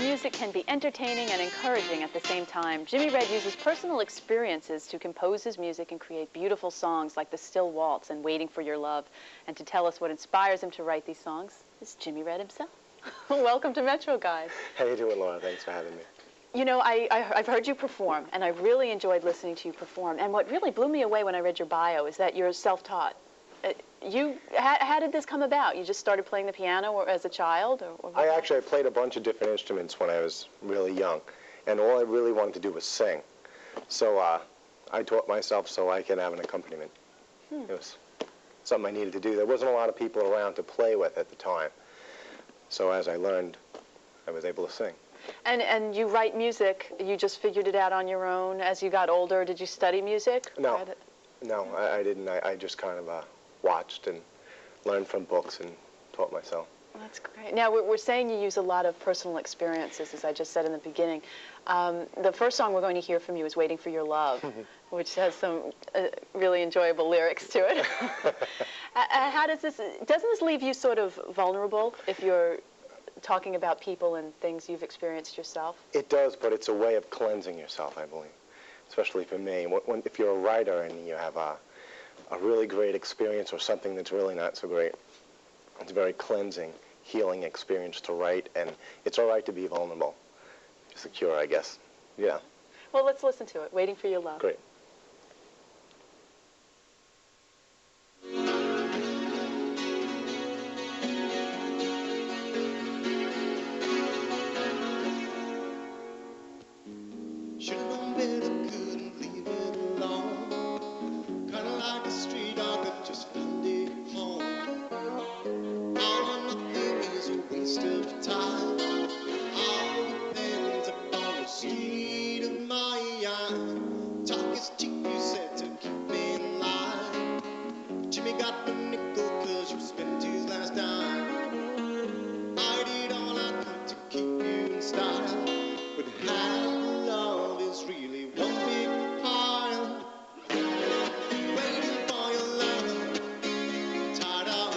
music can be entertaining and encouraging at the same time. Jimmy Red uses personal experiences to compose his music and create beautiful songs like The Still Waltz and Waiting for Your Love. And to tell us what inspires him to write these songs is Jimmy Red himself. Welcome to Metro, guys. How you doing, Laura? Thanks for having me. You know, I've heard you perform, and I really enjoyed listening to you perform. And what really blew me away when I read your bio is that you're self-taught. How did this come about? You just started playing the piano or as a child? Or I played a bunch of different instruments when I was really young, and all I really wanted to do was sing. So I taught myself so I could have an accompaniment. It was something I needed to do. There wasn't a lot of people around to play with at the time. So as I learned, I was able to sing. And you write music, you just figured it out on your own as you got older? Did you study music? No, I didn't. I just kind of watched and learned from books and taught myself. Well, that's great. Now, we're saying you use a lot of personal experiences, as I just said in the beginning. The first song we're going to hear from you is Waiting for Your Love, which has some really enjoyable lyrics to it. How doesn't this leave you sort of vulnerable if you're talking about people and things you've experienced yourself? It does, but it's a way of cleansing yourself, I believe, especially for me. If you're a writer and you have a really great experience or something that's really not so great, it's a very cleansing, healing experience to write, and it's all right to be vulnerable. It's a cure, I guess. Yeah. Well, let's listen to it. Waiting for Your Love. Great. Should've known better, couldn't leave it alone. Kinda like a stray dog that just found it home. All or nothing is a waste of time. All depends upon the state of my mind. Talk is cheap, you said, to keep in line. Jimmy got the nickel 'cause you spent his last dime. I did all I could to keep you in style, but how love is really one big pile. Waiting for your love, tired of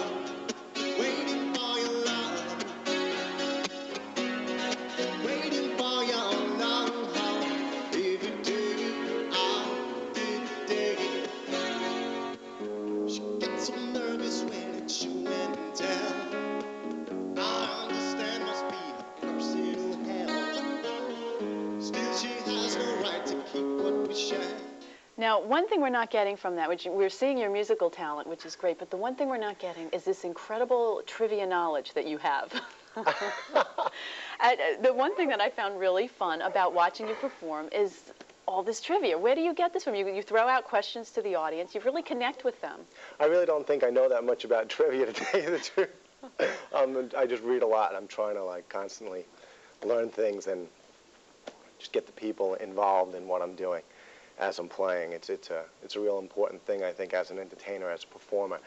waiting for your love, waiting for your love. Every day, every day. She gets so nervous when it's show and tell. I understand, must be her personal hell. Still, she has no right to keep what we share. Now, one thing we're not getting from that, which we're seeing your musical talent, which is great, but the one thing we're not getting is this incredible trivia knowledge that you have. The one thing that I found really fun about watching you perform is all this trivia. Where do you get this from? You throw out questions to the audience. You really connect with them. I really don't think I know that much about trivia, to tell you the truth. I just read a lot. I'm trying to constantly learn things and just get the people involved in what I'm doing as I'm playing. It's a real important thing, I think, as an entertainer, as a performer,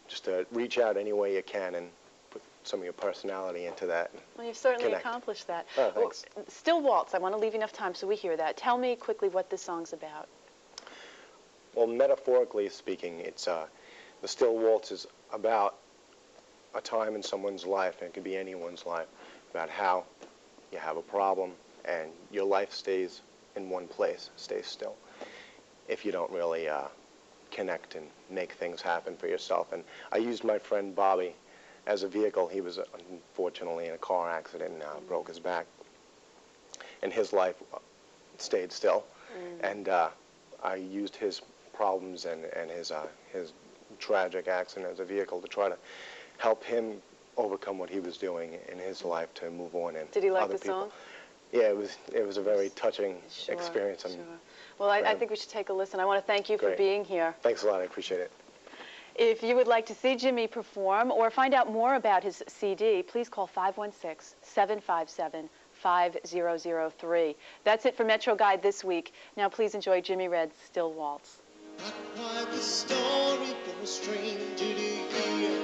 just to reach out any way you can and put some of your personality into that. Well, you've certainly connect. accomplished that. Oh, thanks. Well, Still Waltz, I want to leave enough time so we hear that. Tell me quickly what this song's about. Well, metaphorically speaking, it's the Still Waltz is about a time in someone's life, and it could be anyone's life, about how you have a problem and your life stays in one place, stays still, if you don't really connect and make things happen for yourself. And I used my friend Bobby as a vehicle. He was unfortunately in a car accident and broke his back, and his life stayed still. And I used his problems and his tragic accident as a vehicle to try to help him overcome what he was doing in his life to move on. And Did he like other the people. song? Yeah, it was a very touching experience. Sure. Well, I think we should take a listen. I want to thank you for being here. Thanks a lot. I appreciate it. If you would like to see Jimmy perform or find out more about his CD, please call 516-757-5003. That's it for Metro Guide this week. Now please enjoy Jimmy Red's Still Waltz. Not quite the story for a stranger to hear.